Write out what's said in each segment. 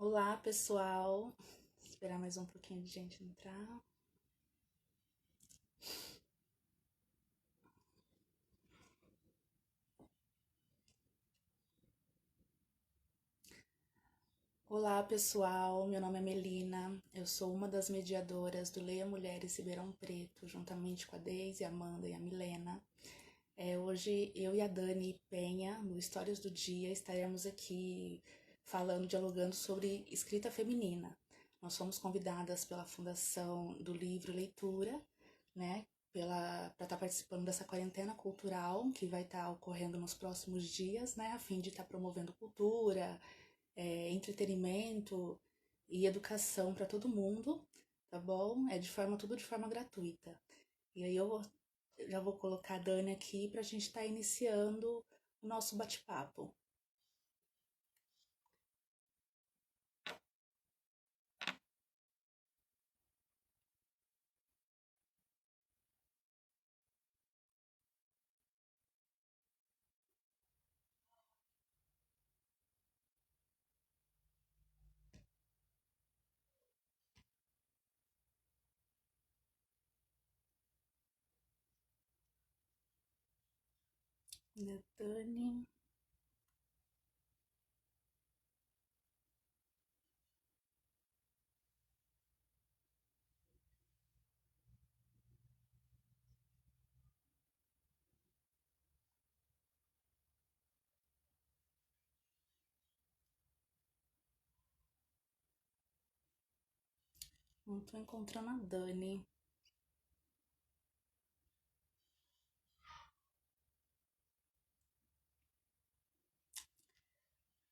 Olá, pessoal. Esperar mais um pouquinho de gente entrar. Olá, pessoal. Meu nome é Melina. Eu sou uma das mediadoras do Leia Mulheres Ribeirão Preto, juntamente com a Deise, a Amanda e a Milena. Hoje eu e a Dani Penha, no Histórias do Dia, estaremos aqui falando, dialogando sobre escrita feminina. Nós fomos convidadas pela Fundação do Livro e Leitura, né, para estar participando dessa quarentena cultural que vai estar ocorrendo nos próximos dias, né, a fim de estar promovendo cultura, entretenimento e educação para todo mundo, tá bom? Tudo de forma gratuita. E aí já vou colocar a Dani aqui para a gente estar iniciando o nosso bate-papo. Dani. Não tô encontrando a Dani.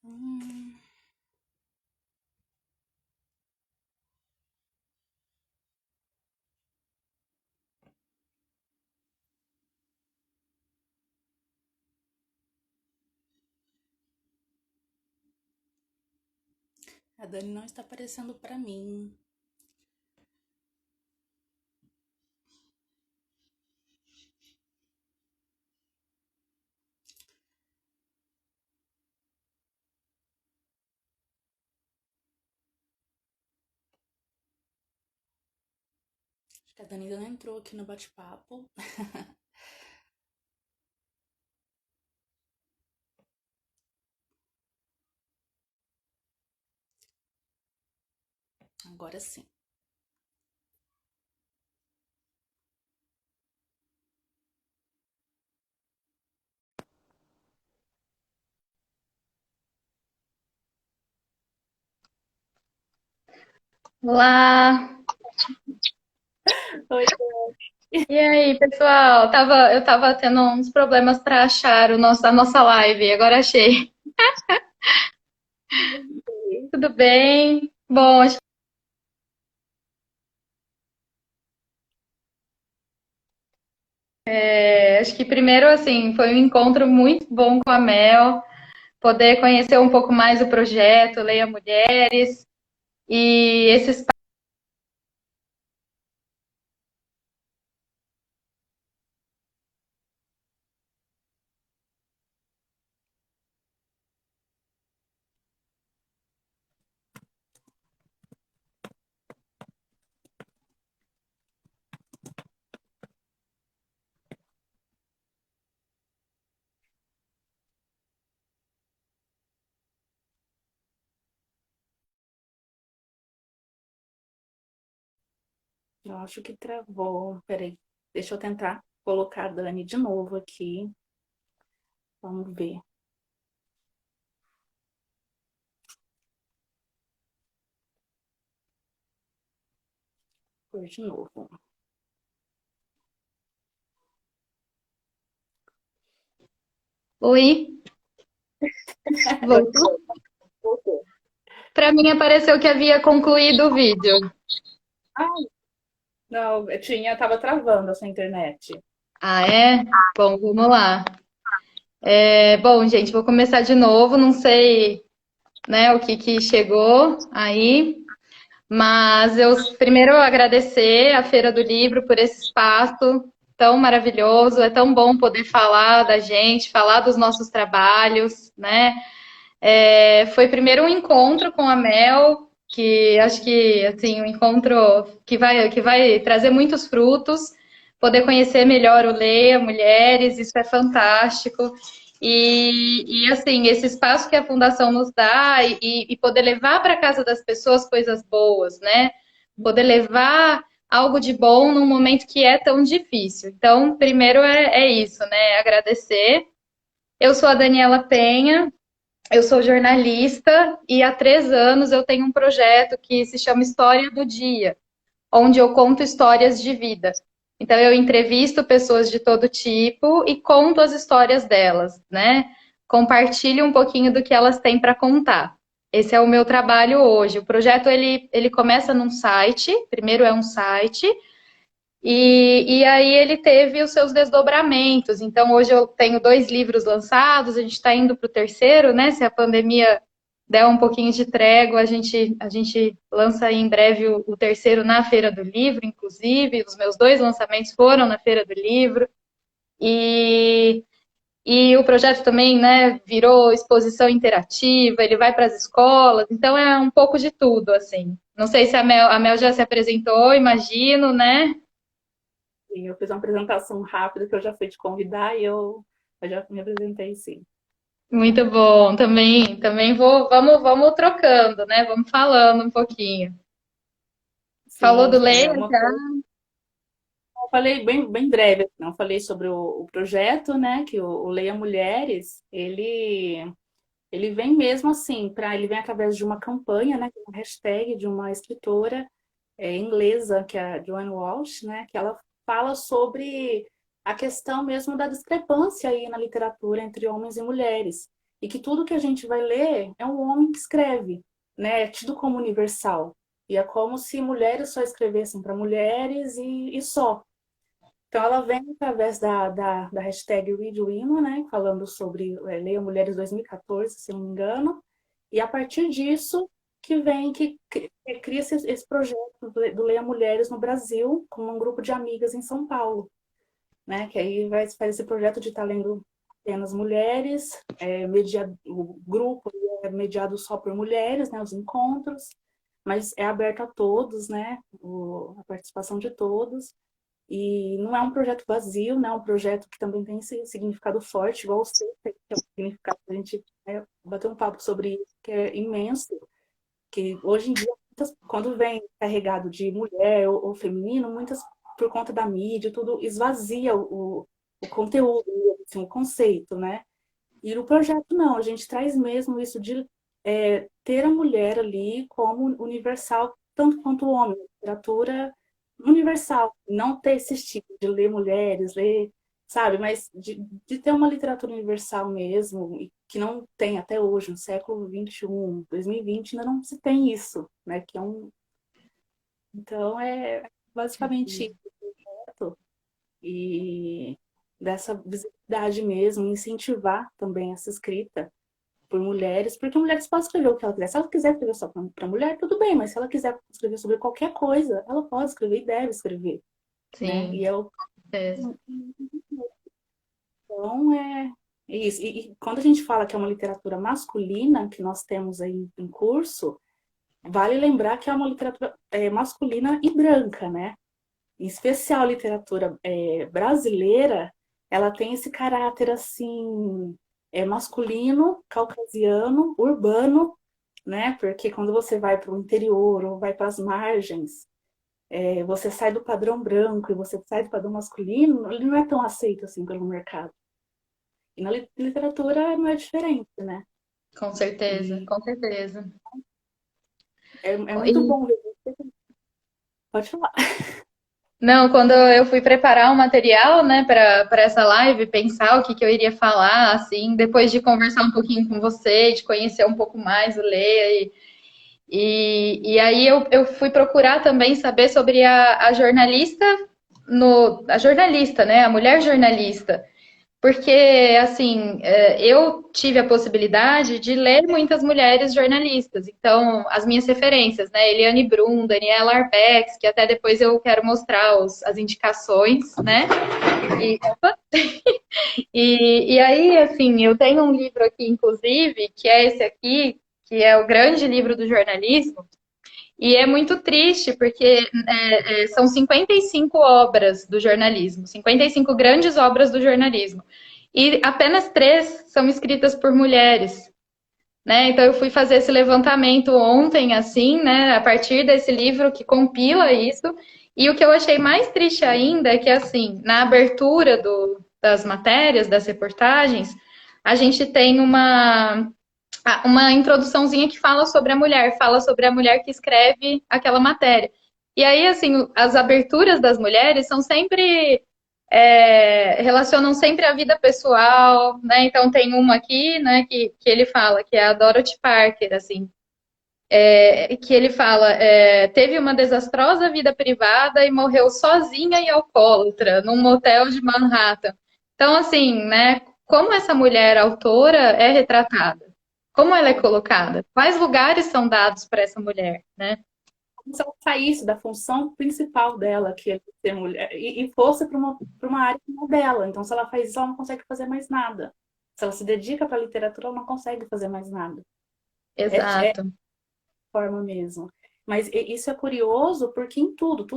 Hum, a Dani não está aparecendo para mim. Acho que a Dani ainda não entrou aqui no bate-papo. Agora sim. Olá! Oi. E aí, pessoal? Eu tava tendo uns problemas para achar a nossa live, agora achei. Tudo bem? Bom, acho que primeiro, assim, foi um encontro muito bom com a Mel, poder conhecer um pouco mais o projeto Leia Mulheres e esses. Eu acho que travou. Peraí, deixa eu tentar colocar a Dani de novo aqui. Vamos ver. Por de novo. Oi, Agora voltou? voltou. Para mim apareceu que havia concluído o vídeo. Ah, não, tava travando essa internet. Ah, é? Bom, vamos lá. Bom, gente, vou começar de novo. Não sei, né, o que chegou aí, mas eu primeiro agradecer à Feira do Livro por esse espaço tão maravilhoso. É tão bom poder falar da gente, falar dos nossos trabalhos, né? Foi primeiro um encontro com a Mel, que acho que assim, um encontro que vai trazer muitos frutos, poder conhecer melhor o Leia Mulheres, isso é fantástico. E assim, esse espaço que a Fundação nos dá e poder levar para casa das pessoas coisas boas, né? Poder levar algo de bom num momento que é tão difícil. Então, primeiro é isso, né? Agradecer. Eu sou a Daniela Penha, eu sou jornalista e há 3 anos eu tenho um projeto que se chama História do Dia, onde eu conto histórias de vida. Então eu entrevisto pessoas de todo tipo e conto as histórias delas, né? Compartilho um pouquinho do que elas têm para contar. Esse é o meu trabalho hoje. O projeto ele começa num site, primeiro é um site, e aí ele teve os seus desdobramentos. Então, hoje eu tenho 2 livros lançados, a gente está indo para o terceiro, né? Se a pandemia der um pouquinho de trégua, a gente lança aí em breve o terceiro na Feira do Livro, inclusive. Os meus 2 lançamentos foram na Feira do Livro. E, e o projeto também, né, virou exposição interativa, ele vai para as escolas, então é um pouco de tudo, assim. Não sei se a Mel já se apresentou, imagino, né? Sim, eu fiz uma apresentação rápida que eu já fui te convidar e eu já me apresentei, sim. Muito bom, também vamos trocando, né? Vamos falando um pouquinho. Falou Sim, do Leila uma já? coisa. Eu falei bem breve, assim, eu falei sobre o projeto, né? Que o Leia Mulheres, ele vem mesmo assim, ele vem através de uma campanha, né? Uma hashtag de uma escritora inglesa, que é a Joanne Walsh, né? Que ela fala sobre a questão mesmo da discrepância aí na literatura entre homens e mulheres. E que tudo que a gente vai ler é um homem que escreve, né? É tido como universal. E é como se mulheres só escrevessem para mulheres e só. Então, ela vem através da hashtag Read Women, né, falando sobre Leia Mulheres 2014, se não me engano, e a partir disso que cria-se esse projeto do Leia Mulheres no Brasil, com um grupo de amigas em São Paulo, né, que aí faz esse projeto de estar lendo apenas mulheres, o grupo é mediado só por mulheres, né, os encontros, mas é aberto a todos, né, a participação de todos. E não é um projeto vazio, né? É um projeto que também tem esse significado forte, igual o seu tem, que é um significado. A gente bateu um papo sobre isso, que é imenso, que hoje em dia, quando vem carregado de mulher ou feminino, muitas, por conta da mídia, tudo esvazia o conteúdo, assim, o conceito, né? E no projeto, não, a gente traz mesmo isso de ter a mulher ali como universal, tanto quanto o homem, literatura universal, não ter esse estigma de ler mulheres, ler, sabe, mas de ter uma literatura universal mesmo, e que não tem até hoje, no século XXI, 2020, ainda não se tem isso, né, que é um... Então, é basicamente isso, e dessa visibilidade mesmo, incentivar também essa escrita, por mulheres, porque mulheres podem escrever o que ela quiser. Se ela quiser escrever só para mulher, tudo bem, mas se ela quiser escrever sobre qualquer coisa, ela pode escrever e deve escrever, né? Sim, E eu, com certeza. então, é isso. E quando a gente fala que é uma literatura masculina, que nós temos aí em curso, vale lembrar que é uma literatura masculina e branca, né? Em especial a literatura brasileira, ela tem esse caráter assim, masculino, caucasiano, urbano, né? Porque quando você vai para o interior ou vai para as margens, você sai do padrão branco e você sai do padrão masculino, ele não é tão aceito assim pelo mercado. E na literatura não é diferente, né? Com certeza, E com certeza. é muito E, bom ver. Pode falar. não, quando eu fui preparar o material, né, para essa live, pensar o que eu iria falar, assim, depois de conversar um pouquinho com você, de conhecer um pouco mais o Leia, e aí eu fui procurar também saber sobre a jornalista, a jornalista, né, a mulher jornalista. porque, assim, eu tive a possibilidade de ler muitas mulheres jornalistas. Então, as minhas referências, né? Eliane Brum, Daniela Arbex, que até depois eu quero mostrar as indicações, né? E, e aí, assim, eu tenho um livro aqui, inclusive, que é esse aqui, que é o grande livro do jornalismo, e é muito triste, porque são 55 obras do jornalismo, 55 grandes obras do jornalismo. E apenas três são escritas por mulheres, né? Então eu fui fazer esse levantamento ontem, assim, né? A partir desse livro que compila isso. E o que eu achei mais triste ainda é que, assim, na abertura das matérias, das reportagens, a gente tem uma introduçãozinha que fala sobre a mulher que escreve aquela matéria. E aí, assim, as aberturas das mulheres são sempre relacionam sempre a vida pessoal, né? Então tem uma aqui, né, que ele fala, que é a Dorothy Parker, assim, que ele fala, teve uma desastrosa vida privada e morreu sozinha e alcoólatra num motel de Manhattan. Então, assim, né, como essa mulher autora é retratada? Como ela é colocada? Quais lugares são dados para essa mulher, né? Como se ela saísse da função principal dela, que é ser mulher, e fosse para uma área que não é dela. Então, se ela faz isso, ela não consegue fazer mais nada. Se ela se dedica para a literatura, ela não consegue fazer mais nada. É Exato. forma mesmo. Mas isso é curioso porque em tudo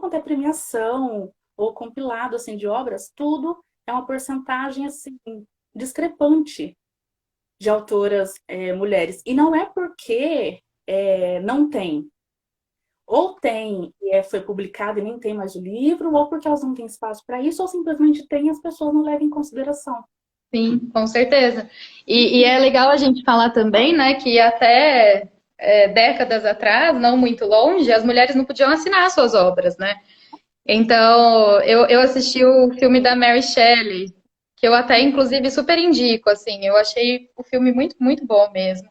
quanto é premiação ou compilado assim de obras, tudo é uma porcentagem assim discrepante de autoras mulheres. E não é porque não tem. Ou tem e foi publicado e nem tem mais o livro, ou porque elas não têm espaço para isso, ou simplesmente tem e as pessoas não levam em consideração. Sim, com certeza. E é legal a gente falar também, né, que até décadas atrás, não muito longe, as mulheres não podiam assinar suas obras, né? Então, eu assisti o filme da Mary Shelley, que eu até, inclusive, super indico, assim, eu achei o filme muito, muito bom mesmo.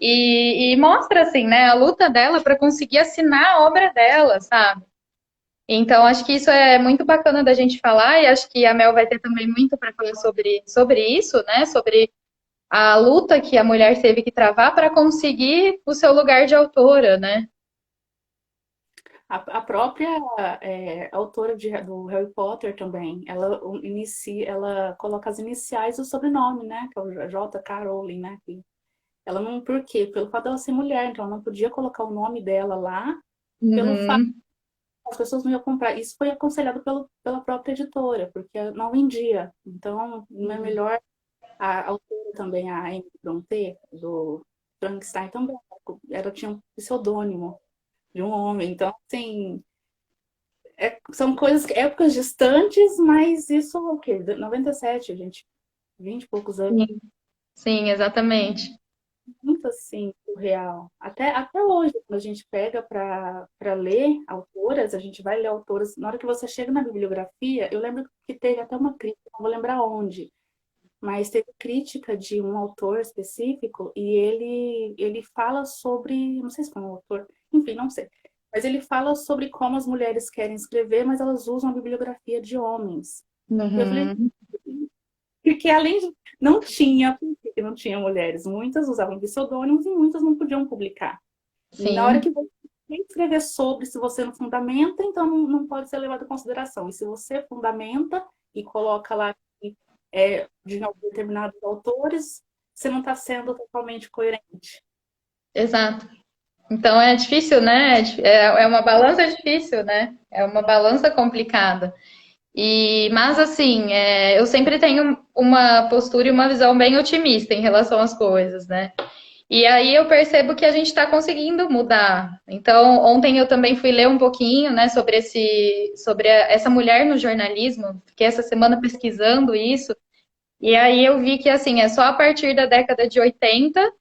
E mostra, assim, né, a luta dela para conseguir assinar a obra dela, sabe? Então, acho que isso é muito bacana da gente falar, e acho que a Mel vai ter também muito para falar sobre isso, né? Sobre a luta que a mulher teve que travar para conseguir o seu lugar de autora, né? A própria autora do Harry Potter também, ela coloca as iniciais do sobrenome, né? Que é o J.K. Rowling, né? Ela não, por quê? Pelo fato dela ser mulher, então ela não podia colocar o nome dela lá, pelo fato Uhum, que as pessoas não iam comprar. Isso foi aconselhado pela própria editora, porque não vendia. Então, não é melhor a autora também, a Amy Brontë, do Frankenstein também, ela tinha um pseudônimo de um homem. Então, assim, são coisas, épocas distantes, mas isso o quê? 97, gente, 20 e poucos anos, sim, sim, exatamente. muito assim, surreal. Até hoje, quando a gente pega para ler autoras, a gente vai ler autoras, na hora que você chega na bibliografia, eu lembro que teve até uma crítica, não vou lembrar onde, mas teve crítica de um autor específico e ele fala sobre, não sei se foi um autor, enfim, não sei, mas ele fala sobre como as mulheres querem escrever, mas elas usam a bibliografia de homens. E eu falei, Uhum, porque além de não tinha, porque não tinha mulheres, muitas usavam pseudônimos e muitas não podiam publicar. E na hora sim, que você tem que escrever sobre, se você não fundamenta, então não pode ser levado em consideração. E se você fundamenta e coloca lá de determinados autores, você não está sendo totalmente coerente. exato. Então é difícil, né? É uma balança difícil, né? É uma balança complicada. Mas assim, eu sempre tenho uma postura e uma visão bem otimista em relação às coisas, né? E aí eu percebo que a gente está conseguindo mudar. Então, ontem eu também fui ler um pouquinho, né, sobre essa mulher no jornalismo. Fiquei essa semana pesquisando isso. E aí eu vi que assim, é só a partir da década de 80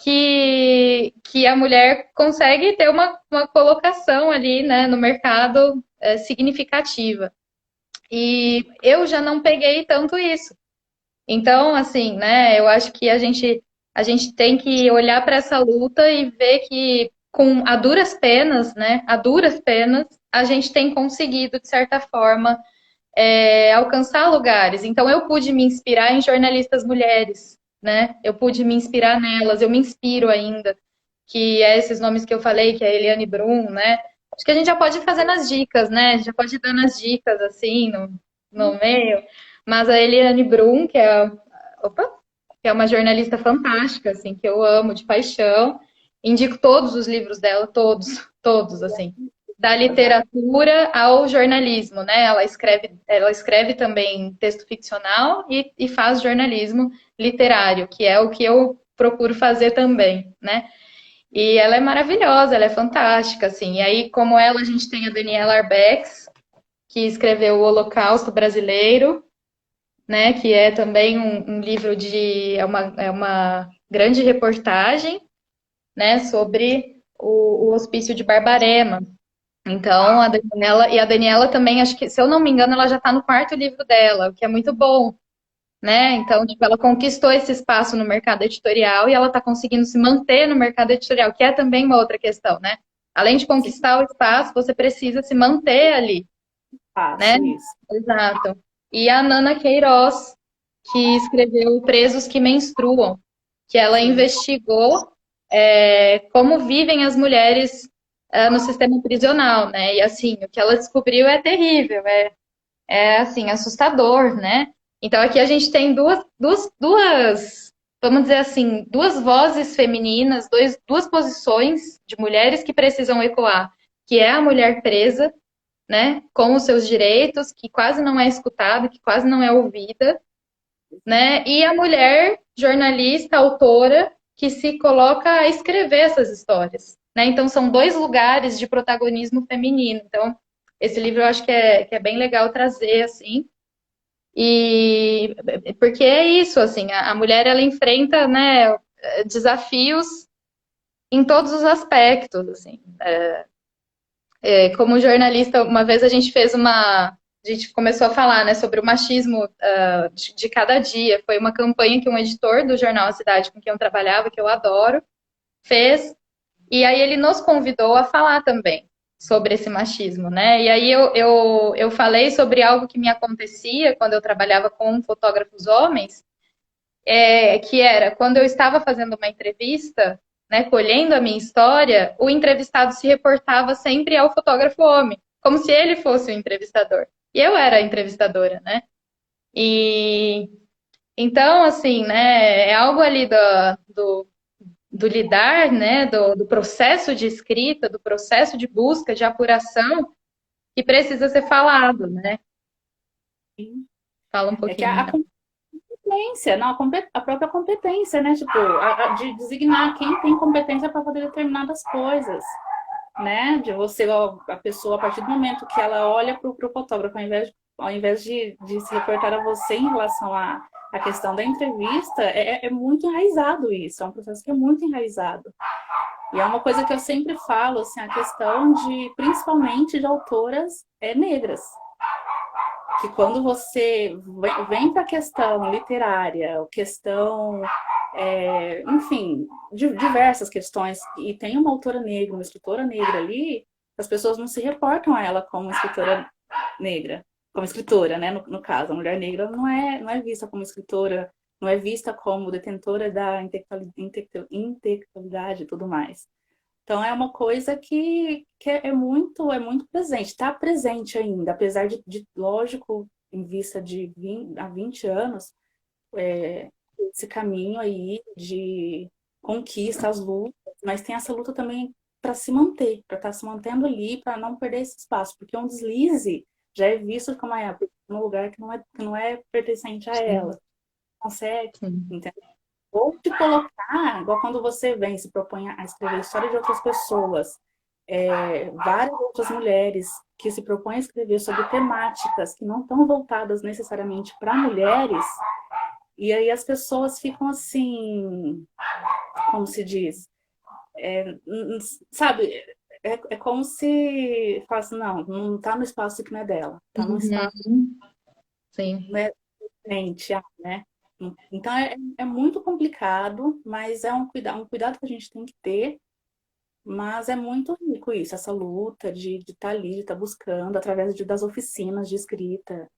que a mulher consegue ter uma colocação ali, né, no mercado significativa. E eu já não peguei tanto isso. Então, assim, né, eu acho que a gente tem que olhar para essa luta e ver que com a duras penas, né, a duras penas, a gente tem conseguido, de certa forma, alcançar lugares. Então, eu pude me inspirar em jornalistas mulheres, né? Eu pude me inspirar nelas, eu me inspiro ainda, que é esses nomes que eu falei, que é a Eliane Brum, né? Acho que a gente já pode ir fazendo as dicas, né? Já pode ir dando as dicas, assim, no meio. Mas a Eliane Brum, opa, que é uma jornalista fantástica, assim, que eu amo de paixão. Indico todos os livros dela, todos, assim, da literatura ao jornalismo, né? Ela escreve também texto ficcional e faz jornalismo literário, que é o que eu procuro fazer também, né? E ela é maravilhosa, ela é fantástica, assim. E aí, como ela, a gente tem a Daniela Arbex, que escreveu O Holocausto Brasileiro, né? Que é também um livro é uma grande reportagem, né? Sobre o Hospício de Barbarema. Então, a Daniela também, acho que, se eu não me engano, ela já está no quarto livro dela, o que é muito bom, né? Então, tipo, ela conquistou esse espaço no mercado editorial e ela está conseguindo se manter no mercado editorial, que é também uma outra questão, né? Além de Sim, conquistar o espaço, você precisa se manter ali, né? faço isso. Exato. E a Nana Queiroz, que escreveu Presos que Menstruam, que ela Sim. investigou como vivem as mulheres no sistema prisional, né? E assim, o que ela descobriu é terrível, assim, assustador, né? Então aqui a gente tem duas, vamos dizer assim, duas vozes femininas, duas posições de mulheres que precisam ecoar, que é a mulher presa, né, com os seus direitos, que quase não é escutada, que quase não é ouvida, né, e a mulher jornalista, autora, que se coloca a escrever essas histórias, né? Então são dois lugares de protagonismo feminino. Então esse livro eu acho que é bem legal trazer assim. E porque é isso, assim, a mulher ela enfrenta, né, desafios em todos os aspectos, assim. Como jornalista, uma vez a gente começou a falar, né, sobre o machismo de cada dia. Foi uma campanha que um editor do jornal A Cidade com quem eu trabalhava, que eu adoro, fez. E aí ele nos convidou a falar também sobre esse machismo, né? E aí eu falei sobre algo que me acontecia quando eu trabalhava com fotógrafos homens, que era quando eu estava fazendo uma entrevista, né, colhendo a minha história, o entrevistado se reportava sempre ao fotógrafo homem, como se ele fosse o entrevistador. E eu era a entrevistadora, né? E então, assim, né, é algo ali do lidar, né, do processo de escrita, do processo de busca, de apuração, que precisa ser falado, né? Fala um É que pouquinho, então. competência, não, a própria competência, né? Tipo, de designar quem tem competência para fazer determinadas coisas, né? De você, a pessoa, a partir do momento que ela olha para o fotógrafo, ao invés de se reportar a você em relação à questão da entrevista, é muito enraizado isso, é um processo que é muito enraizado. E é uma coisa que eu sempre falo, assim, a questão principalmente de autoras negras, que quando você vem para a questão literária, questão, enfim, diversas questões, e tem uma autora negra, uma escritora negra ali, as pessoas não se reportam a ela como escritora negra, como escritora, né? No caso, a mulher negra não é vista como escritora, não é vista como detentora da intelectualidade e tudo mais. Então é uma coisa que é muito presente, está presente ainda, apesar lógico, em vista de 20 anos, esse caminho aí de conquista, as lutas, mas tem essa luta também para se manter, para estar se mantendo ali, para não perder esse espaço, porque um deslize já é visto como um lugar que não é pertencente a Sim, ela. Consegue, sim. entendeu? Ou te colocar, igual quando você vem se propõe a escrever a história de outras pessoas, várias outras mulheres que se propõem a escrever sobre temáticas que não estão voltadas necessariamente para mulheres, e aí as pessoas ficam assim, como se diz, sabe, é como se falasse, não está no espaço que não é dela, está no espaço Uhum, que sim. não é diferente, né? Então é muito complicado, mas é um cuidado que a gente tem que ter. Mas é muito rico isso, essa luta de estar ali, de estar buscando, através das oficinas de escrita.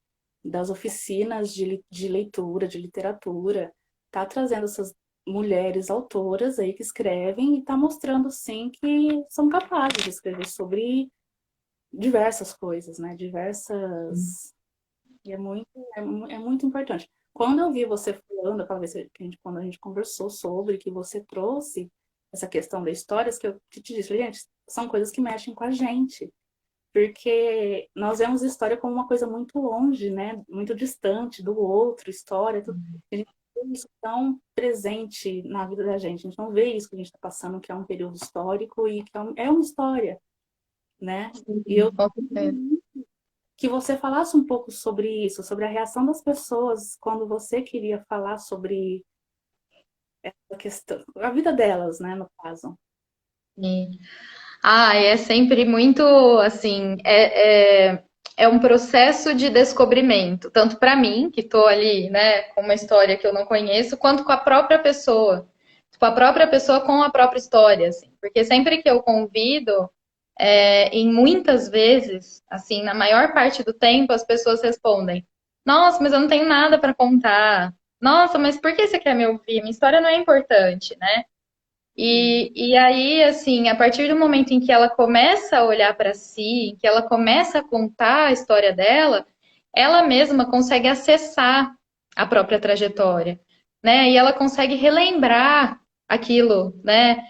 das oficinas de leitura, de literatura, tá trazendo essas mulheres autoras aí que escrevem e tá mostrando, sim, que são capazes de escrever sobre diversas coisas, né? Diversas... E é muito importante. Quando eu vi você falando, aquela vez que quando a gente conversou sobre, que você trouxe essa questão da história, que eu te disse, gente, são coisas que mexem com a gente. Porque nós vemos história como uma coisa muito longe, né? Muito distante do outro, história, tudo. A gente não vê isso tão presente na vida da gente. A gente não vê isso que a gente está passando, que é um período histórico e que é uma história, né? E Sim, eu com certeza. que você falasse um pouco sobre isso, sobre a reação das pessoas quando você queria falar sobre a questão, a vida delas, né, no caso. Sim. Ah, é sempre muito assim, é um processo de descobrimento, tanto para mim, que estou ali, né, com uma história que eu não conheço, quanto com a própria pessoa. Tipo, a própria pessoa com a própria história, assim. Porque sempre que eu convido, em muitas vezes, assim, na maior parte do tempo, as pessoas respondem: Nossa, mas eu não tenho nada para contar. Nossa, mas por que você quer me ouvir? Minha história não é importante, né? E aí, assim, a partir do momento em que ela começa a olhar para si, em que ela começa a contar a história dela, ela mesma consegue acessar a própria trajetória, né? E ela consegue relembrar aquilo, né?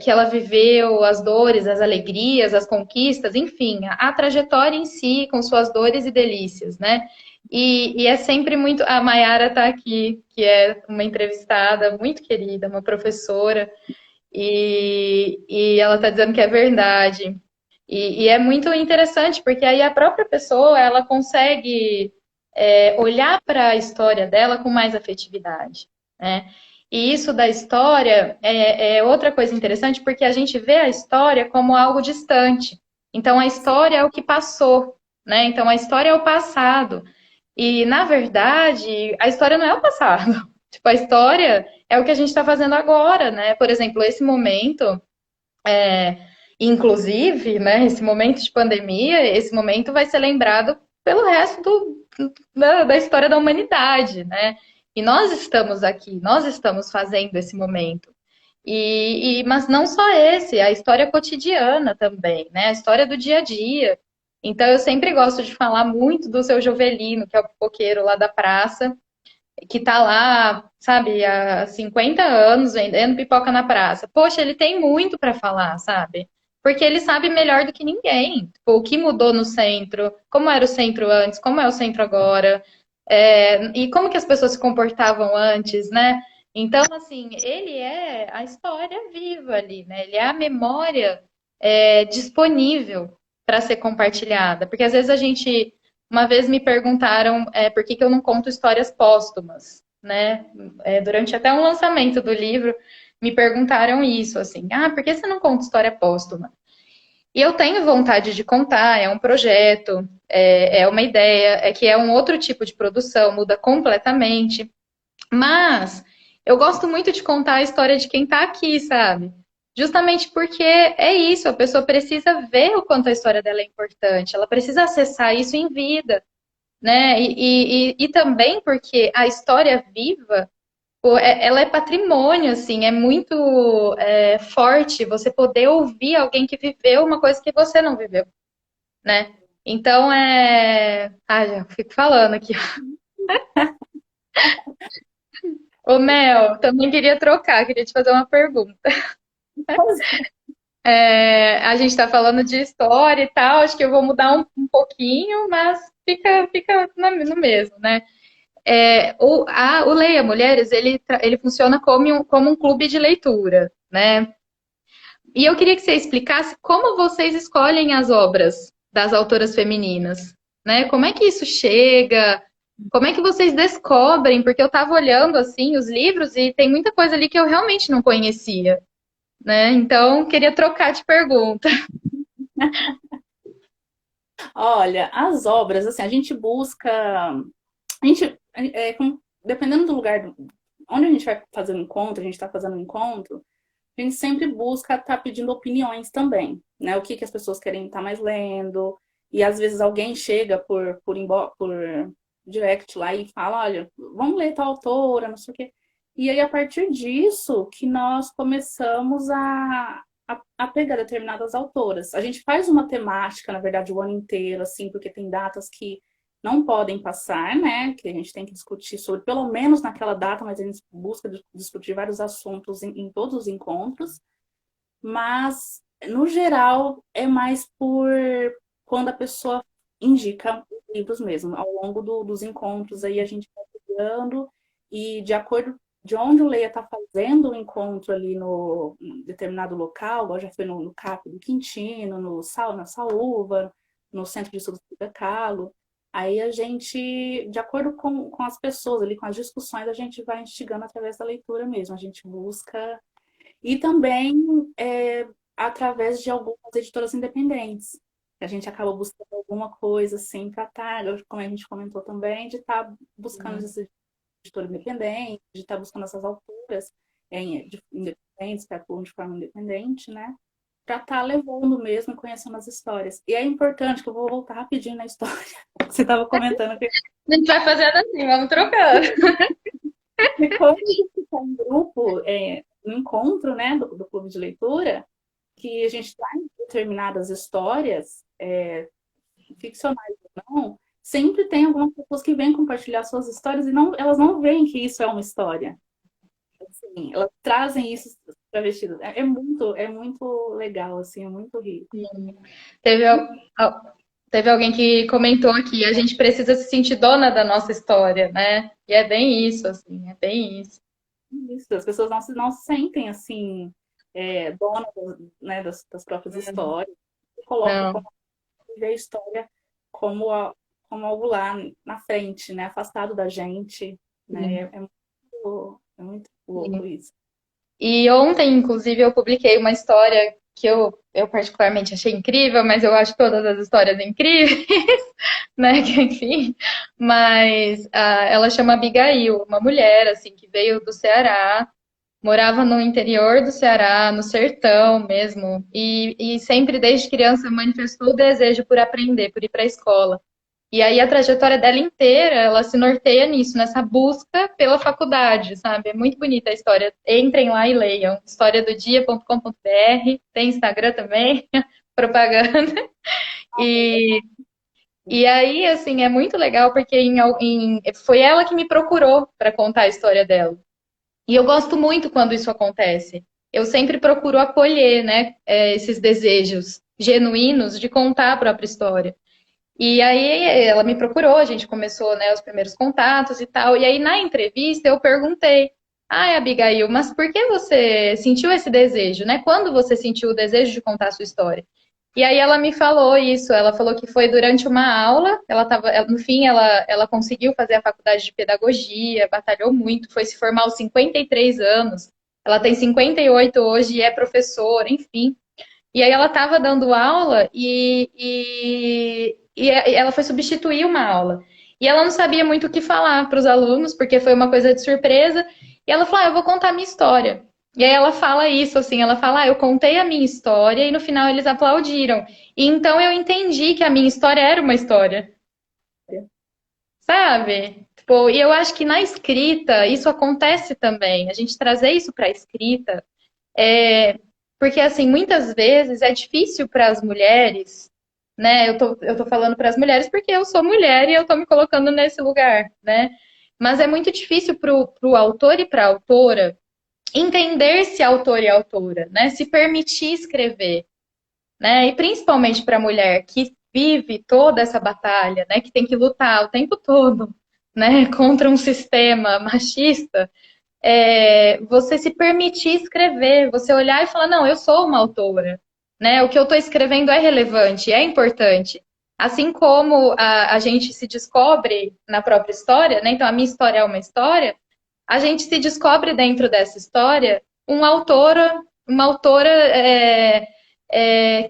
Que ela viveu, as dores, as alegrias, as conquistas, enfim, a trajetória em si, com suas dores e delícias, né? E é sempre muito. A Mayara está aqui, que é uma entrevistada muito querida, uma professora, e ela está dizendo que é verdade. E é muito interessante, porque aí a própria pessoa ela consegue olhar para a história dela com mais afetividade, né? E isso da história é outra coisa interessante, porque a gente vê a história como algo distante. Então, a história é o que passou, né? Então, a história é o passado. E, na verdade, a história não é o passado. Tipo, a história é o que a gente está fazendo agora, né? Por exemplo, esse momento, inclusive, né? Esse momento de pandemia, esse momento vai ser lembrado pelo resto da história da humanidade, né? E nós estamos aqui, nós estamos fazendo esse momento. Mas não só esse, a história cotidiana também, né? A história do dia a dia. Então, eu sempre gosto de falar muito do seu Jovelino, que é o pipoqueiro lá da praça, que tá lá, sabe, há 50 anos vendendo pipoca na praça. Poxa, ele tem muito para falar, sabe? Porque ele sabe melhor do que ninguém. Tipo, o que mudou no centro, como era o centro antes, como é o centro agora, e como que as pessoas se comportavam antes, né? Então, assim, ele é a história viva ali, né? Ele é a memória disponível para ser compartilhada. Porque às vezes uma vez me perguntaram por que eu não conto histórias póstumas, né? Durante até um lançamento do livro, me perguntaram isso, assim, por que você não conta história póstuma? E eu tenho vontade de contar, é um projeto, é uma ideia, é que é um outro tipo de produção, muda completamente. Mas eu gosto muito de contar a história de quem está aqui, sabe? Justamente porque é isso, a pessoa precisa ver o quanto a história dela é importante, ela precisa acessar isso em vida, né? E também porque a história viva, pô, ela é patrimônio, assim, é muito forte você poder ouvir alguém que viveu uma coisa que você não viveu, né? Então já fico falando aqui. Ô, Mel, também queria trocar, queria te fazer uma pergunta. A gente está falando de história e tal, acho que eu vou mudar um pouquinho, mas fica no mesmo, né? O Leia Mulheres, ele funciona como um clube de leitura, né? E eu queria que você explicasse como vocês escolhem as obras das autoras femininas, né? Como é que isso chega? Como é que vocês descobrem? Porque eu estava olhando, assim, os livros e tem muita coisa ali que eu realmente não conhecia, né? Então, queria trocar de pergunta. Olha, as obras, assim, a gente busca, a gente, dependendo do lugar, onde a gente vai fazer um encontro, a gente está fazendo um encontro, a gente sempre busca estar pedindo opiniões também, né? O que as pessoas querem estar mais lendo. E às vezes alguém chega por direct lá e fala, olha, vamos ler tal autora, não sei o quê. E aí, a partir disso, que nós começamos a pegar determinadas autoras. A gente faz uma temática, na verdade, o ano inteiro, assim, porque tem datas que não podem passar, né? Que a gente tem que discutir sobre, pelo menos naquela data, mas a gente busca discutir vários assuntos em todos os encontros. Mas, no geral, é mais por quando a pessoa indica livros mesmo. Ao longo dos encontros, aí a gente vai pegando e de acordo de onde o Leia está fazendo o encontro ali no em determinado local, igual já foi no CAP do Quintino, na Saúva, no Centro de Estudos Frida Kahlo. Aí a gente, de acordo com as pessoas ali, com as discussões, a gente vai instigando através da leitura mesmo. A gente busca e também através de algumas editoras independentes. A gente acaba buscando alguma coisa assim para estar, como a gente comentou também, de estar buscando essa editora independente, de estar buscando essas autoras independentes, que atuam de forma independente, né? Para estar levando mesmo e conhecendo as histórias. E é importante, que eu vou voltar rapidinho na história. Você estava comentando que A gente vai fazendo assim, vamos trocando. quando a gente está em grupo, no encontro, né, do clube de leitura, que a gente traz determinadas histórias, ficcionais ou não, sempre tem algumas pessoas que vêm compartilhar suas histórias e não, elas não veem que isso é uma história. Assim, elas trazem isso travestido. É muito legal, assim, é muito rico. Teve, teve alguém que comentou aqui, a gente precisa se sentir dona da nossa história, né? E é bem isso, assim, é bem isso. Isso, as pessoas não se sentem, assim, donas, né, das próprias histórias. Coloca Não, como ver a história como, como algo lá na frente, né? Afastado da gente, né? sim, É muito louco sim. isso. E ontem, inclusive, eu publiquei uma história que eu particularmente achei incrível, mas eu acho todas as histórias incríveis, né? Que, enfim, mas ela chama Abigail, uma mulher, assim, que veio do Ceará, morava no interior do Ceará, no sertão mesmo, e sempre desde criança manifestou o desejo por aprender, por ir para a escola. E aí a trajetória dela inteira, ela se norteia nisso, nessa busca pela faculdade, sabe? É muito bonita a história. Entrem lá e leiam. historiadodia.com.br, tem Instagram também, propaganda. E, e aí, assim, é muito legal porque foi ela que me procurou para contar a história dela. E eu gosto muito quando isso acontece. Eu sempre procuro acolher, né, esses desejos genuínos de contar a própria história. E aí ela me procurou, a gente começou, né, os primeiros contatos e tal. E aí na entrevista eu perguntei: "Ai, Abigail, mas por que você sentiu esse desejo, né? Quando você sentiu o desejo de contar a sua história?" E aí ela me falou isso, ela falou que foi durante uma aula, no fim ela conseguiu fazer a faculdade de pedagogia, batalhou muito, foi se formar aos 53 anos. Ela tem 58 hoje e é professora, enfim. E aí ela estava dando aula e ela foi substituir uma aula. E ela não sabia muito o que falar para os alunos, porque foi uma coisa de surpresa. E ela falou: eu vou contar a minha história. E aí ela fala isso, assim, ela fala: eu contei a minha história e no final eles aplaudiram. E então eu entendi que a minha história era uma história, sabe? Tipo, e eu acho que na escrita isso acontece também. A gente trazer isso para a escrita é, porque, assim, muitas vezes é difícil para as mulheres, né? Eu tô falando para as mulheres porque eu sou mulher e eu tô me colocando nesse lugar, né? Mas é muito difícil para o autor e para a autora entender-se autor e autora, né? Se permitir escrever, né? E principalmente para a mulher que vive toda essa batalha, né? Que tem que lutar o tempo todo, né? Contra um sistema machista, você se permitir escrever, você olhar e falar, não, eu sou uma autora, né? O que eu estou escrevendo é relevante, é importante. Assim como a gente se descobre na própria história, né? Então a minha história é uma história, a gente se descobre dentro dessa história uma autora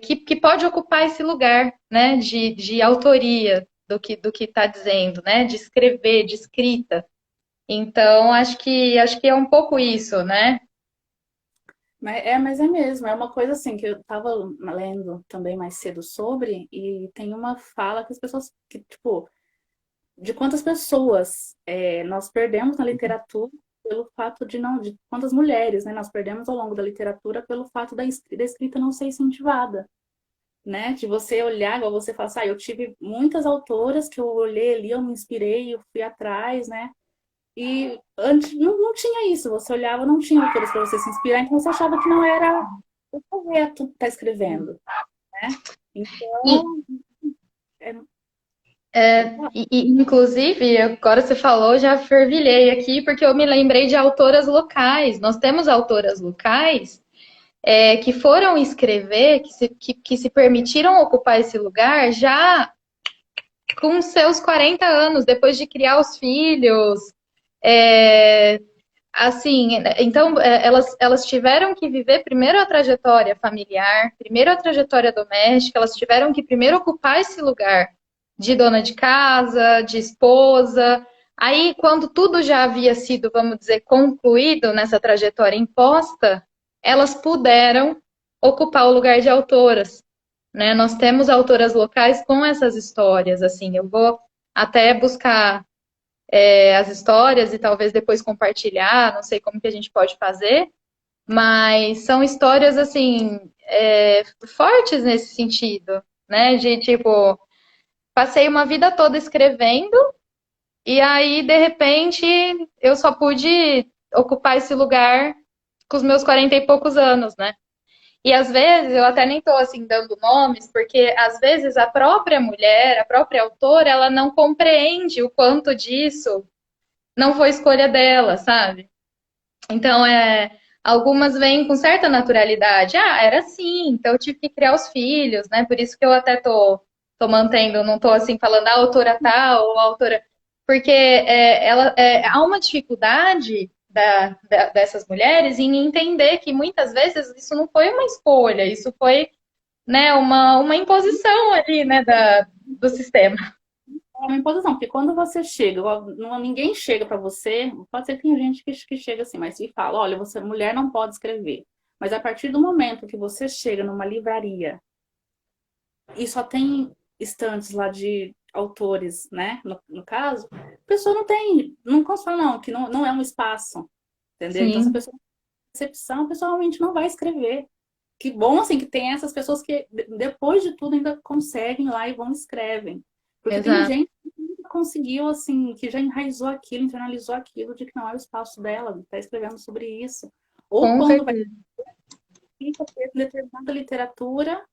que pode ocupar esse lugar, né? De autoria do que está dizendo, né? De escrever, de escrita. Então, acho que é um pouco isso, né? Mas é mesmo, é uma coisa assim que eu tava lendo também mais cedo sobre, e tem uma fala que as pessoas, que, tipo, de quantas pessoas nós perdemos na literatura pelo fato de não, de quantas mulheres, né, nós perdemos ao longo da literatura pelo fato da escrita não ser incentivada, né? De você olhar, igual você fala, assim, eu tive muitas autoras que eu olhei ali, eu me inspirei, eu fui atrás, né? E antes não tinha isso, você olhava, não tinha autores para você se inspirar, então você achava que não era o correto estar escrevendo, né? E, Então, é, inclusive, agora você falou, já fervilhei aqui, porque eu me lembrei de autoras locais. Nós temos autoras locais que foram escrever, que se permitiram ocupar esse lugar já com seus 40 anos, depois de criar os filhos. É, assim, então elas tiveram que viver primeiro a trajetória familiar, primeiro a trajetória doméstica, elas tiveram que primeiro ocupar esse lugar de dona de casa, de esposa. Aí, quando tudo já havia sido, vamos dizer, concluído nessa trajetória imposta, elas puderam ocupar o lugar de autoras, né? Nós temos autoras locais com essas histórias, assim, eu vou até buscar as histórias e talvez depois compartilhar, não sei como que a gente pode fazer, mas são histórias, assim, fortes nesse sentido, né? De, tipo, passei uma vida toda escrevendo e aí, de repente, eu só pude ocupar esse lugar com os meus 40 e poucos anos, né? E às vezes, eu até nem estou assim dando nomes, porque às vezes a própria mulher, a própria autora, ela não compreende o quanto disso não foi escolha dela, sabe? Então, algumas vêm com certa naturalidade. Ah, era assim, então eu tive que criar os filhos, né? Por isso que eu até tô mantendo, não tô assim falando a autora tal ou a autora. Porque há uma dificuldade dessas mulheres em entender que muitas vezes isso não foi uma escolha, isso foi, né, uma imposição ali, né, do sistema. é uma imposição, porque quando você chega, ninguém chega para você, pode ser que tem gente que chega assim, mas e fala, olha, você mulher não pode escrever. Mas a partir do momento que você chega numa livraria e só tem estantes lá de autores, né? No caso, a pessoa não constrói, não, que não é um espaço, entendeu? Então, se a Sim, pessoa tem percepção, a pessoa realmente não vai escrever. Que bom, assim, que tem essas pessoas que, depois de tudo, ainda conseguem lá e vão e escrevem. Porque tem exato. gente que nunca conseguiu, assim, que já enraizou aquilo, internalizou aquilo, de que não é o espaço dela, está escrevendo sobre isso. Ou Com quando vai certeza. fica preso em determinada literatura,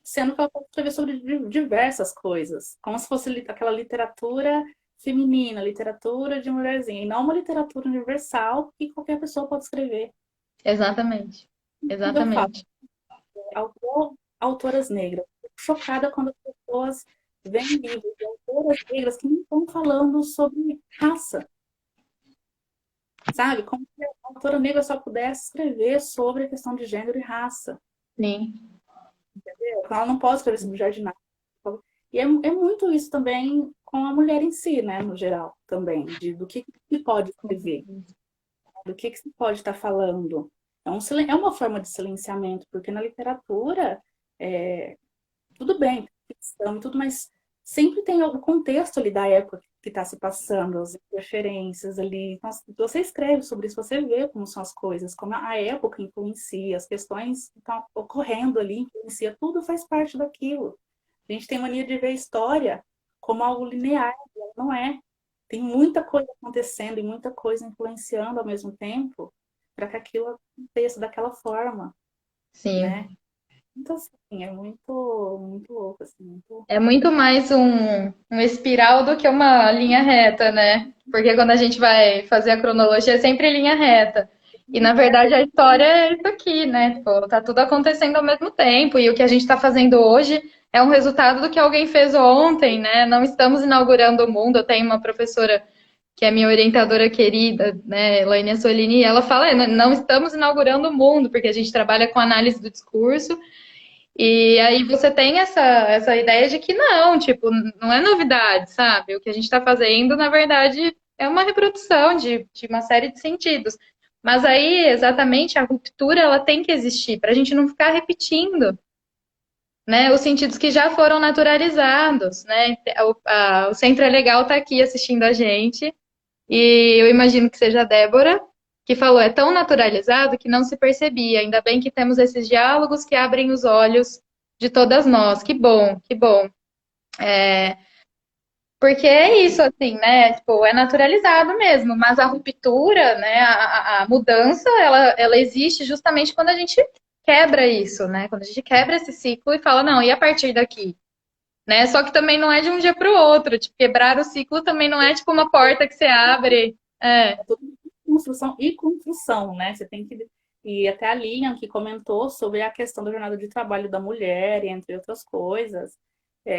sendo que ela pode escrever sobre diversas coisas. Como se fosse aquela literatura feminina, literatura de mulherzinha, e não uma literatura universal que qualquer pessoa pode escrever. Exatamente. Quando eu falo Exatamente. autoras negras. Fico chocada quando as pessoas veem livros de autoras negras que não estão falando sobre raça, sabe? Como se a autora negra só pudesse escrever sobre a questão de gênero e raça. Sim, Ela não pode escrever sobre jardinagem. E é muito isso também com a mulher em si, né, no geral, também, do que se pode escrever, do que se pode estar falando. É uma forma de silenciamento, porque na literatura, é, tudo bem, ficção e tudo, mas sempre tem algum contexto ali da época que está se passando, as interferências ali. Então, você escreve sobre isso, você vê como são as coisas, como a época influencia, as questões que estão ocorrendo ali influencia, tudo faz parte daquilo. A gente tem mania de ver a história como algo linear, e ela não é. Tem muita coisa acontecendo e muita coisa influenciando ao mesmo tempo para que aquilo aconteça daquela forma, né? sim. Então, assim, é muito louco, assim, muito... É muito mais um espiral do que uma linha reta, né? Porque quando a gente vai fazer a cronologia, é sempre linha reta. E na verdade a história é isso aqui, né? Tipo, tá tudo acontecendo ao mesmo tempo. E o que a gente está fazendo hoje é um resultado do que alguém fez ontem, né? Não estamos inaugurando o mundo. Eu tenho uma professora que é minha orientadora querida, né, Elaine Assolini, e ela fala, não estamos inaugurando o mundo, porque a gente trabalha com análise do discurso, e aí você tem essa ideia de que não, tipo, não é novidade, sabe? O que a gente está fazendo, na verdade, é uma reprodução de uma série de sentidos. Mas aí, exatamente, a ruptura ela tem que existir para a gente não ficar repetindo, né? Os sentidos que já foram naturalizados, né? O Centro é Legal tá aqui assistindo a gente e eu imagino que seja a Débora que falou, é tão naturalizado que não se percebia. Ainda bem que temos esses diálogos que abrem os olhos de todas nós. Que bom, que bom. Porque é isso, assim, né? Tipo, é naturalizado mesmo, mas a ruptura, né? A mudança, ela existe justamente quando a gente quebra isso, né? Quando a gente quebra esse ciclo e fala, não, e a partir daqui? Né? Só que também não é de um dia para o outro. Tipo, quebrar o ciclo também não é tipo uma porta que você abre. É, É tudo construção e construção, né? Você tem que. E até a Lilian que comentou sobre a questão da jornada de trabalho da mulher, entre outras coisas,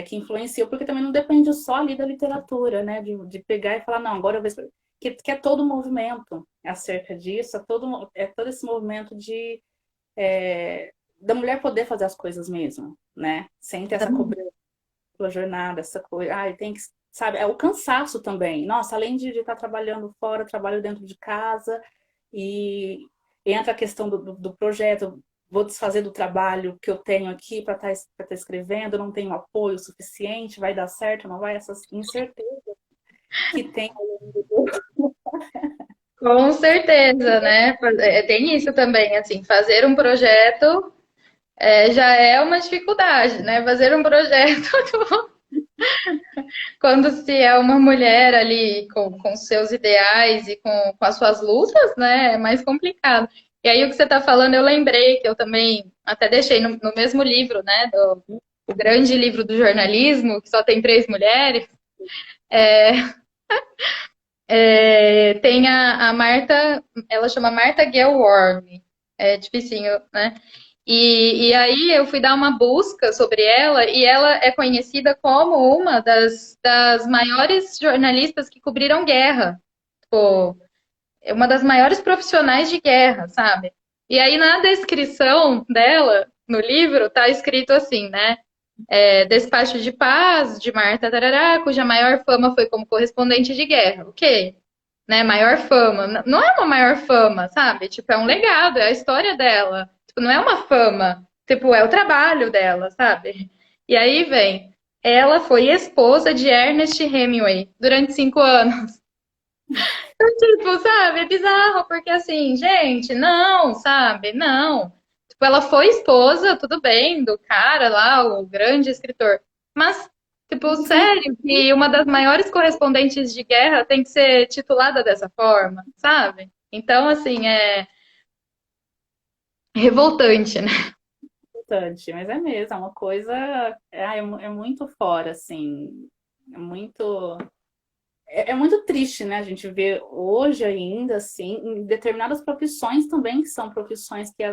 que influenciou, porque também não depende só ali da literatura, né? De pegar e falar, não, agora eu vejo. Que é todo o movimento acerca disso, é todo esse movimento da mulher poder fazer as coisas mesmo, né? Sem ter essa cobrança pela jornada, essa coisa. Ai, tem que, sabe, é o cansaço também. Nossa, além de estar trabalhando fora, trabalho dentro de casa e entra a questão do projeto. Vou desfazer do trabalho que eu tenho aqui para estar escrevendo, não tenho apoio suficiente, vai dar certo, não vai? Essas incertezas que tem. com certeza, né? Tem isso também, assim, fazer um projeto já é uma dificuldade, né? Fazer um projeto quando se é uma mulher ali com seus ideais e com as suas lutas, né? É mais complicado. E aí o que você está falando, eu lembrei que eu também até deixei no mesmo livro, né? O grande livro do jornalismo, que só tem 3 mulheres. Tem a Marta, ela chama Marta Gellhorn, é dificinho, né? E aí eu fui dar uma busca sobre ela e ela é conhecida como uma das maiores jornalistas que cobriram guerra. Tipo, é uma das maiores profissionais de guerra, sabe? E aí na descrição dela, no livro, tá escrito assim, né? Despacho de Paz, de Marta Tarará, cuja maior fama foi como correspondente de guerra. O quê? Né? Maior fama. Não é uma maior fama, sabe? Tipo, é um legado, é a história dela. Tipo, não é uma fama. Tipo, é o trabalho dela, sabe? E aí vem. Ela foi esposa de Ernest Hemingway durante 5 anos. Tipo, sabe? É bizarro, porque assim, gente, não, sabe? Não. Tipo, ela foi esposa, tudo bem, do cara lá, o grande escritor. Mas, tipo, sério, que uma das maiores correspondentes de guerra tem que ser titulada dessa forma, sabe? Então, assim, é revoltante, né? Importante, mas é mesmo, é uma coisa, é muito fora, assim, é muito. É muito triste, né? A gente vê hoje ainda, assim, em determinadas profissões também, que são profissões que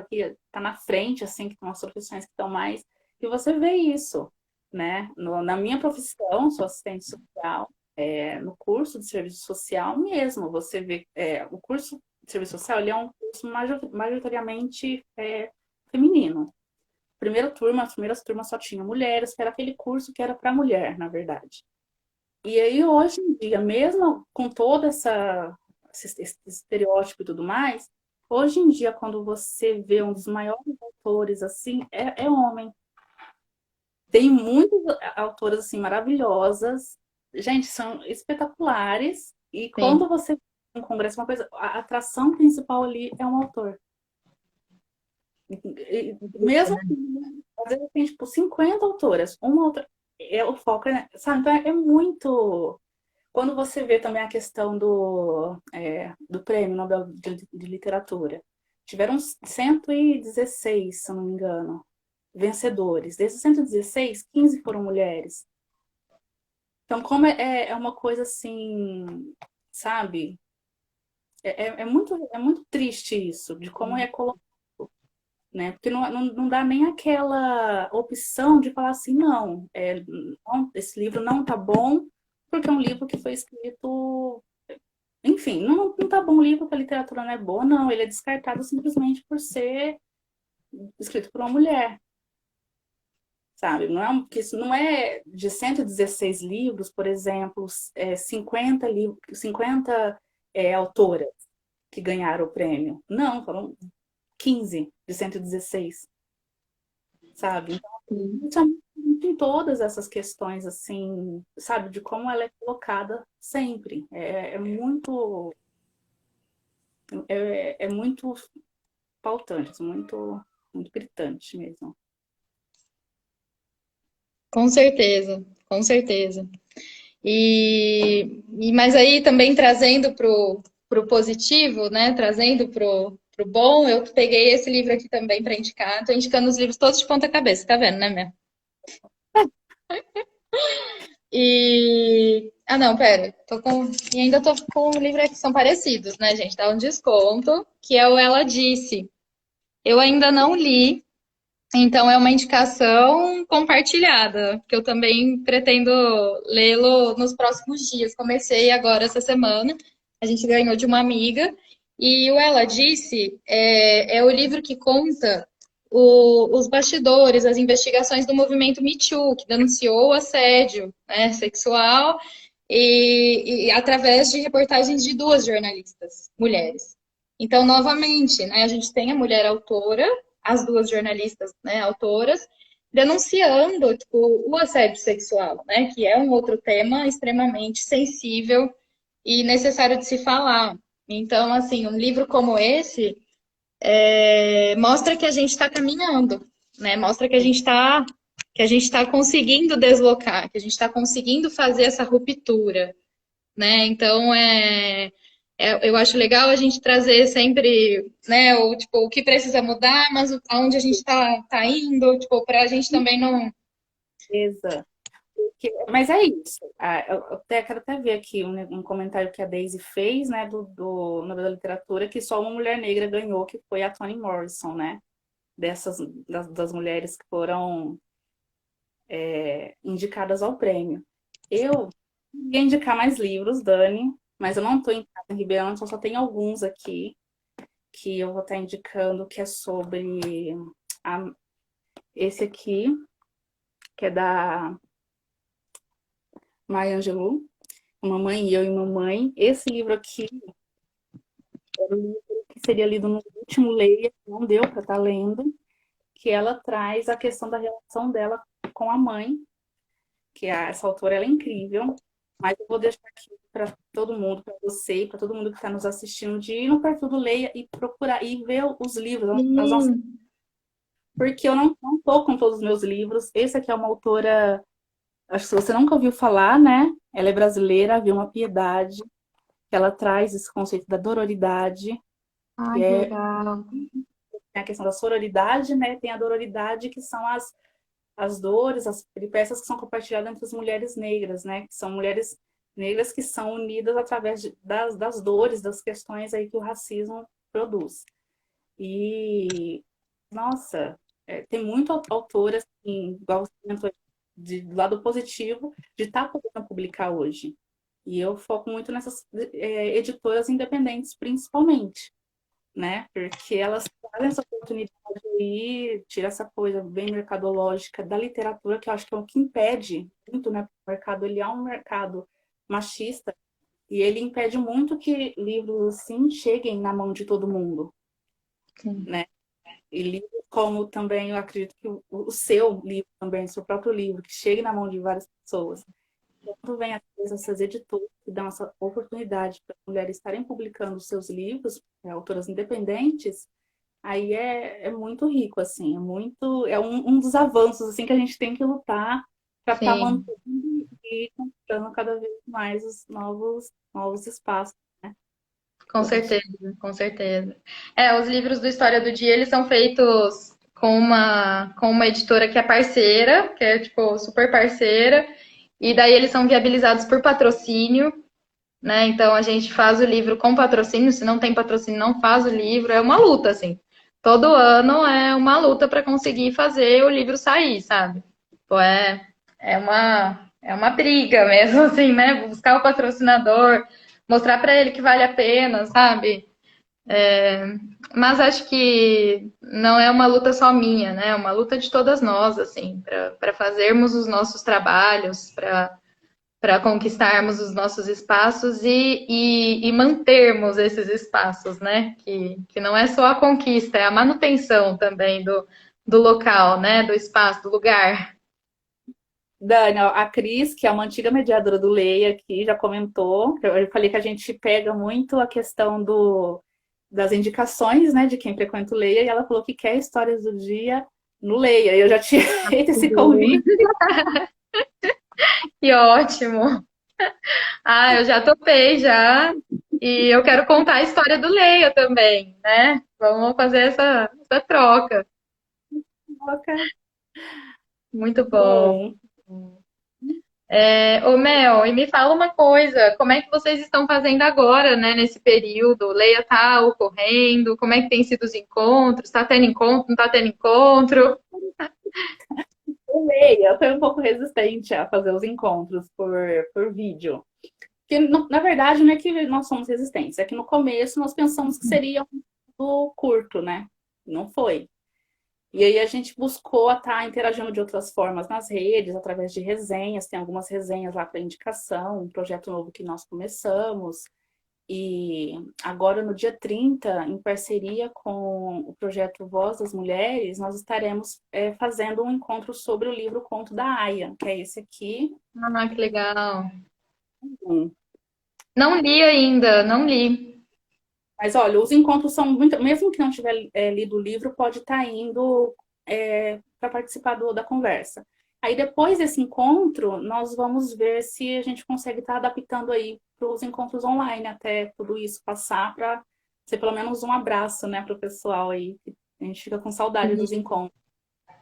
tá na frente, assim, que são as profissões que estão mais, e você vê isso, né? Na minha profissão, sou assistente social, no curso de serviço social mesmo, você vê, o curso de serviço social, ele é um curso majoritariamente feminino. As primeiras turmas só tinham mulheres, que era aquele curso que era para mulher, na verdade. E aí, hoje em dia, mesmo com esse estereótipo e tudo mais, hoje em dia, quando você vê um dos maiores autores, assim, é homem. Tem muitas autoras, assim, maravilhosas. Gente, são espetaculares. E Sim, quando você um congresso, uma coisa, a atração principal ali é um autor. Mesmo assim, às vezes tem, tipo, 50 autoras. Uma autora, o foco, sabe? Então, é muito. Quando você vê também a questão do Prêmio Nobel de Literatura, tiveram 116, se eu não me engano, vencedores. Desses 116, 15 foram mulheres. Então, como é uma coisa assim, sabe? É muito triste isso, de como é colocado, né? Porque não dá nem aquela opção de falar assim, não, não, esse livro não tá bom, porque é um livro que foi escrito. Enfim, não tá bom o livro, que a literatura não é boa, não. Ele é descartado simplesmente por ser escrito por uma mulher, sabe? Não é, porque isso não é de 116 livros, por exemplo, 50 livros, 50 autoras. que ganharam o prêmio. Não, foram 15 de 116, sabe? Então, isso é muito em todas essas questões, assim, sabe, de como ela é colocada sempre. É muito, é muito pautante, muito gritante mesmo. Com certeza, com certeza. Mas aí também trazendo pro positivo, né? Trazendo pro bom, eu peguei esse livro aqui também para indicar. Tô indicando os livros todos de ponta cabeça, tá vendo, né, minha? Ah, não, pera. E ainda tô com um livro aqui que são parecidos, né, gente? Dá um desconto, que é o Ela Disse. Eu ainda não li, então é uma indicação compartilhada, que eu também pretendo lê-lo nos próximos dias. Comecei agora essa semana, a gente ganhou de uma amiga, e o Ela Disse é o livro que conta os bastidores, as investigações do movimento Me Too, que denunciou o assédio, né, sexual, e através de reportagens de duas jornalistas, mulheres. Então, novamente, né, a gente tem a mulher autora, as duas jornalistas, né, autoras, denunciando tipo, o assédio sexual, né, que é um outro tema extremamente sensível e necessário de se falar. Então, assim, um livro como esse mostra que a gente está caminhando, né? Mostra que a gente está conseguindo deslocar, que a gente está conseguindo fazer essa ruptura, né? Então eu acho legal a gente trazer sempre, né, o que precisa mudar, mas aonde a gente tá indo, tipo, para a gente também não. Beleza. Mas é isso. Eu quero até ver aqui um comentário que a Daisy fez, né, do Nobel da Literatura, que só uma mulher negra ganhou, que foi a Toni Morrison, né? Das mulheres que foram indicadas ao prêmio. Eu ia indicar mais livros, Dani, mas eu não estou em casa em Ribeirão, então só tem alguns aqui que eu vou estar indicando, que é sobre a- esse aqui, que é da Maya Angelou, Mamãe e Eu e Mamãe. Esse livro aqui era o livro que seria lido no último Leia, que não deu para estar lendo, que ela traz a questão da relação dela com a mãe, que essa autora ela é incrível, mas eu vou deixar aqui para todo mundo, para você e para todo mundo que está nos assistindo, de ir no perfil do Leia e procurar e ver os livros. Sim. Porque eu não tô com todos os meus livros. Esse aqui é uma autora, acho que se você nunca ouviu falar, né? Ela é brasileira, a Vilma Piedade. Ela traz esse conceito da dororidade, que Ai, que é legal. tem a questão da sororidade, né? Tem a dororidade, que são as dores, as peripécias que são compartilhadas entre as mulheres negras, né? Que são mulheres negras que são unidas através das dores, das questões aí que o racismo produz. E, nossa, tem muita autora, assim, igual você comentou, do lado positivo, de estar podendo publicar hoje. E eu foco muito nessas editoras independentes, principalmente, né? Porque elas trazem essa oportunidade aí, tira essa coisa bem mercadológica da literatura, que eu acho que é o que impede muito, né? O mercado, ele é um mercado machista, e ele impede muito que livros assim cheguem na mão de todo mundo, Sim. né? E livros como também, eu acredito que o seu livro também, o seu próprio livro, que chegue na mão de várias pessoas. Quando vem essas editoras que dão essa oportunidade para as mulheres estarem publicando seus livros, autoras independentes, aí é muito rico, assim, é um dos avanços assim que a gente tem que lutar para estar Sim. mantendo e conquistando cada vez mais os novos espaços, né? Com certeza, com certeza. Os livros do História do Dia, eles são feitos com uma editora que é parceira, que é, tipo, super parceira, e daí eles são viabilizados por patrocínio, né? Então a gente faz o livro com patrocínio, se não tem patrocínio, não faz o livro, é uma luta, assim. Todo ano é uma luta para conseguir fazer o livro sair, sabe? Tipo, é uma briga mesmo, assim, né? Buscar o patrocinador, mostrar para ele que vale a pena, sabe? Mas acho que não é uma luta só minha, né? É uma luta de todas nós, assim, para fazermos os nossos trabalhos, para conquistarmos os nossos espaços e mantermos esses espaços, né? Que não é só a conquista, é a manutenção também do local, né? Do espaço, do lugar. Dani, ó, a Cris, que é uma antiga mediadora do Leia aqui, já comentou. Eu falei que a gente pega muito a questão das indicações, né, de quem frequenta o Leia, e ela falou que quer histórias do dia no Leia. Eu já tinha feito esse convite. Que ótimo! Ah, eu já topei já. E eu quero contar a história do Leia também, né? Vamos fazer essa troca. Muito bom. Bom, Ô Mel, e me fala uma coisa, como é que vocês estão fazendo agora, né, nesse período? Leia tá ocorrendo, como é que tem sido os encontros? Tá tendo encontro, não tá tendo encontro? o Leia foi um pouco resistente a fazer os encontros por vídeo. Que, na verdade, não é que nós somos resistentes, é que no começo nós pensamos que seria um curto, né? Não foi. E aí a gente buscou estar interagindo de outras formas nas redes, através de resenhas, tem algumas resenhas lá para indicação, um projeto novo que nós começamos. E agora, no dia 30, em parceria com o projeto Voz das Mulheres, nós estaremos fazendo um encontro sobre o livro Conto da Aya, que é esse aqui. Ah, que legal. Um. Não li ainda, não li. Mas olha, os encontros são muito. Mesmo que não tiver lido o livro, pode estar indo para participar da conversa. Aí depois desse encontro, nós vamos ver se a gente consegue estar adaptando aí para os encontros online, até tudo isso passar para ser pelo menos um abraço, né, para o pessoal aí. A gente fica com saudade dos encontros.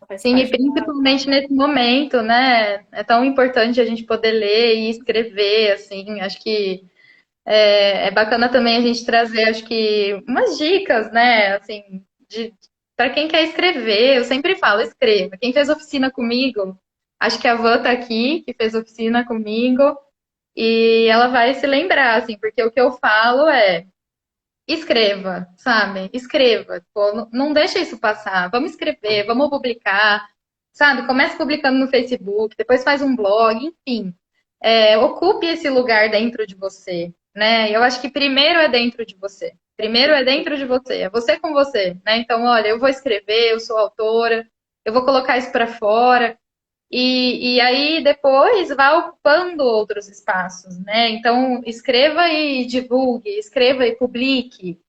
Faz Sim, e parte da. principalmente nesse momento, né? É tão importante a gente poder ler e escrever, assim. Acho que é bacana também a gente trazer, acho que, umas dicas, né? Assim, para quem quer escrever, eu sempre falo, escreva. Quem fez oficina comigo, acho que a Van tá aqui, que fez oficina comigo, e ela vai se lembrar, assim, porque o que eu falo é escreva, sabe? Escreva. Pô, não deixa isso passar. Vamos escrever, vamos publicar, sabe? Começa publicando no Facebook, depois faz um blog, enfim. Ocupe esse lugar dentro de você, né? Eu acho que primeiro é dentro de você. Primeiro é dentro de você, é você com você, né? Então, olha, eu vou escrever, eu sou autora, eu vou colocar isso para fora. E aí depois vá ocupando outros espaços, né? Então, escreva e divulgue, escreva e publique.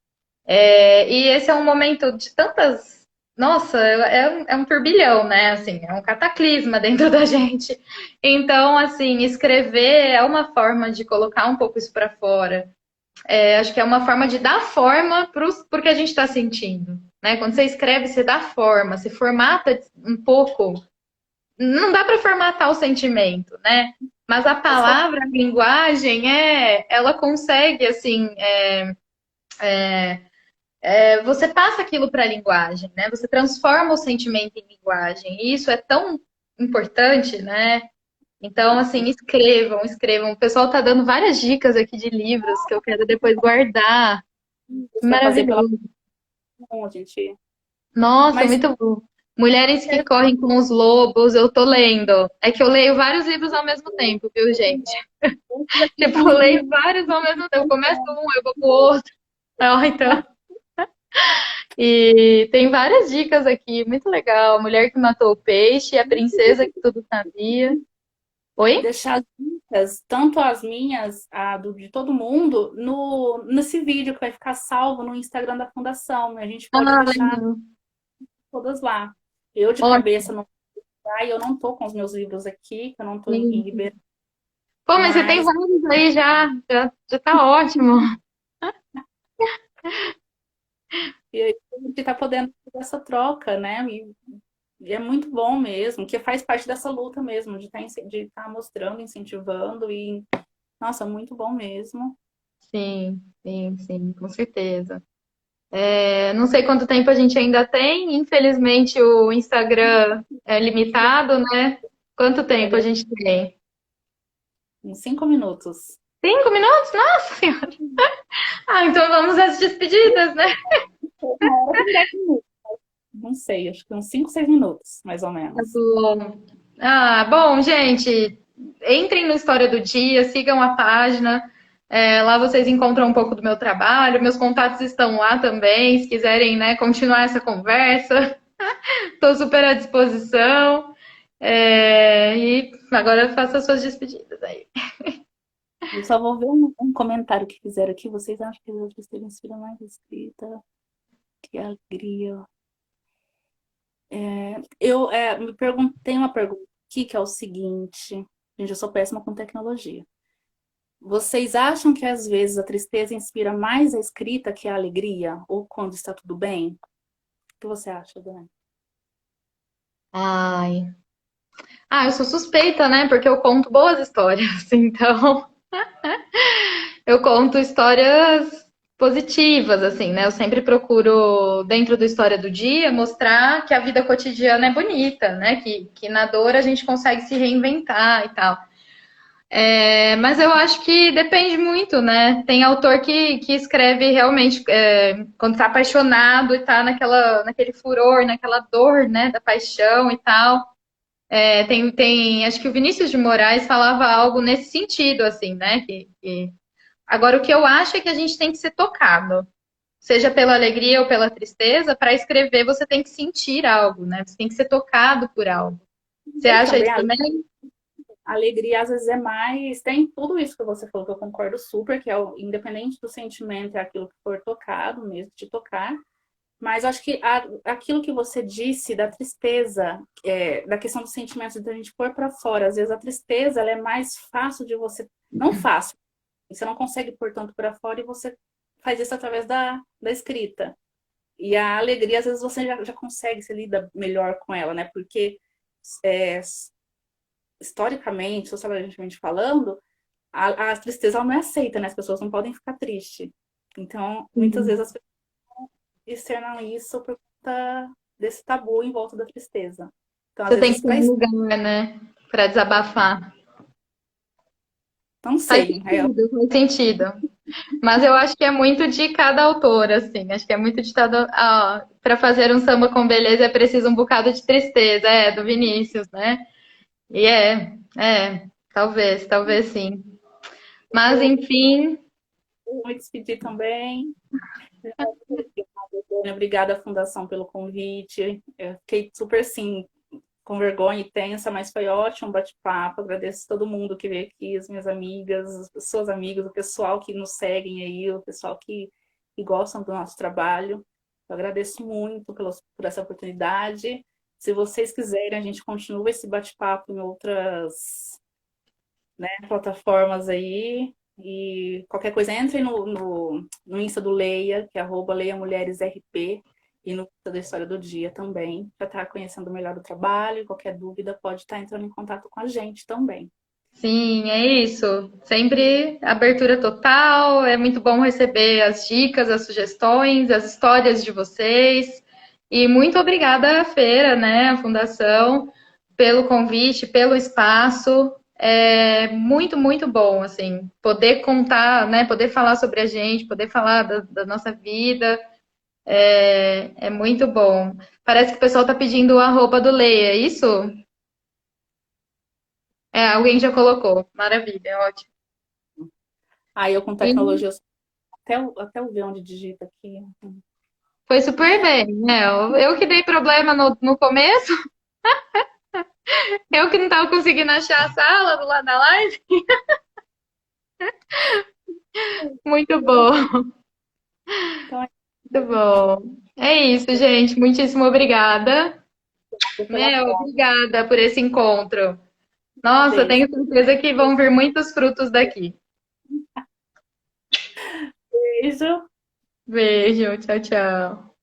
E esse é um momento de tantas. Nossa, é um turbilhão, né? Assim, é um cataclisma dentro da gente. Então, assim, escrever é uma forma de colocar um pouco isso para fora. Acho que é uma forma de dar forma para o que a gente está sentindo. Né? Quando você escreve, você dá forma, você formata um pouco. Não dá para formatar o sentimento, né? Mas a palavra, a linguagem, ela consegue, assim, você passa aquilo para a linguagem, né? Você transforma o sentimento em linguagem. E isso é tão importante, né? Então, assim, escrevam, escrevam. O pessoal tá dando várias dicas aqui de livros que eu quero depois guardar. Você vai fazer pela Maravilhoso. mão, gente. Nossa, Mas muito bom. Mulheres que correm com os lobos, eu tô lendo. É que eu leio vários livros ao mesmo tempo, viu, gente? esses aqui Tipo, são eu os leio livros. vários ao mesmo tempo. Eu começo um, eu vou pro outro. Então, e tem várias dicas aqui, muito legal. A mulher que matou o peixe, a princesa que tudo sabia. Oi? Deixar as dicas, tanto as minhas, de todo mundo, nesse vídeo que vai ficar salvo no Instagram da Fundação. A gente pode Ah, deixar legal. todas lá. Eu de cabeça Ótimo. não vai, eu não tô com os meus livros aqui, que eu não tô em Sim. Ribeirão, Pô, mas você tem mas vários aí já tá ótimo. e aí a gente tá podendo fazer essa troca, né? E é muito bom mesmo, que faz parte dessa luta mesmo, de estar mostrando, incentivando e, nossa, muito bom mesmo. Sim, sim, sim, com certeza. Não sei quanto tempo a gente ainda tem, infelizmente o Instagram é limitado, né? Quanto tempo a Ele é gente tem? em 5 minutos. 5 minutos? Nossa Senhora! Ah, então vamos às despedidas, né? Uma hora tem 10 minutos. Não sei, acho que uns 5, 6 minutos, mais ou Tá menos. bom. Ah, bom, gente, entrem no História do Dia, sigam a página. Lá vocês encontram um pouco do meu trabalho. Meus contatos estão lá também. Se quiserem, né, continuar essa conversa, estou super à disposição. E agora faça as suas despedidas aí. Eu só vou ver um comentário que fizeram aqui. Vocês acham que as outras teriam inspira mais escrita? Que alegria. Me perguntei uma pergunta aqui que é o seguinte. Gente, eu sou péssima com tecnologia. Vocês acham que às vezes a tristeza inspira mais a escrita que a alegria? Ou quando está tudo bem? O que você acha, Dani? Ai. Eu sou suspeita, né? Porque eu conto boas histórias. Então, eu conto histórias positivas, assim, né? Eu sempre procuro, dentro da história do dia, mostrar que a vida cotidiana é bonita, né? Que na dor a gente consegue se reinventar e tal. Mas eu acho que depende muito, né? Tem autor que escreve realmente quando tá apaixonado e tá naquele furor, naquela dor, né? Da paixão e tal. Acho que o Vinícius de Moraes falava algo nesse sentido, assim, né? Agora, o que eu acho é que a gente tem que ser tocado, seja pela alegria ou pela tristeza, para escrever você tem que sentir algo, né? Você tem que ser tocado por algo. Você Eu acha também, isso também? a alegria às vezes é mais. Tem tudo isso que você falou, que eu concordo super, que é independente do sentimento, é aquilo que for tocado mesmo, de tocar. Mas acho que aquilo que você disse da tristeza, da questão dos sentimentos, da gente pôr para fora, às vezes a tristeza ela é mais fácil de você. Não fácil, você não consegue pôr tanto para fora e você faz isso através da escrita. E a alegria, às vezes, você já consegue, se lida melhor com ela, né? Porque é, historicamente, sociologicamente falando, a tristeza ela não é aceita, né? As pessoas não podem ficar tristes. Então, muitas vezes as pessoas externam isso por conta desse tabu em volta da tristeza. Então, às Você tem vezes, que ter um lugar, né? Para desabafar. não Faz sei. sentido, faz sentido. Mas eu acho que é muito de cada autor, assim. Acho que é muito de cada. Para fazer um samba com beleza é preciso um bocado de tristeza, do Vinícius, né? E talvez sim. Mas, Eu enfim, vou me despedir também. Obrigada à Fundação pelo convite. Eu fiquei super, sim, com vergonha e tensa, mas foi ótimo o bate-papo. Agradeço todo mundo que veio aqui, as minhas amigas, as suas amigas, o pessoal que nos seguem aí, o pessoal que gostam do nosso trabalho. Eu agradeço muito por essa oportunidade. Se vocês quiserem, a gente continua esse bate-papo em outras, né, plataformas aí. E qualquer coisa, entre no Insta do Leia, que é @leiamulheresrp, e no Insta da História do Dia também, para estar conhecendo melhor o trabalho. Qualquer dúvida pode estar entrando em contato com a gente também. sim, é isso. Sempre abertura total. É muito bom receber as dicas, as sugestões, as histórias de vocês. E muito obrigada à Feira, né, à Fundação, pelo convite, pelo espaço. É muito, muito bom, assim, poder contar, né, poder falar sobre a gente, poder falar da nossa vida. É muito bom. Parece que o pessoal está pedindo o arroba do Leia, é isso? Alguém já colocou. Maravilha, ótimo. Aí eu com tecnologia, até eu ver onde digita aqui. Foi super bem, né? Eu que dei problema no começo, eu que não estava conseguindo achar a sala do lado da live. Muito bom, Então, muito bom. É isso, gente. Muitíssimo obrigada. pela troca. Obrigada por esse encontro. Nossa, Beijo. tenho certeza que vão vir muitos frutos daqui. Beijo. Beijo, tchau, tchau.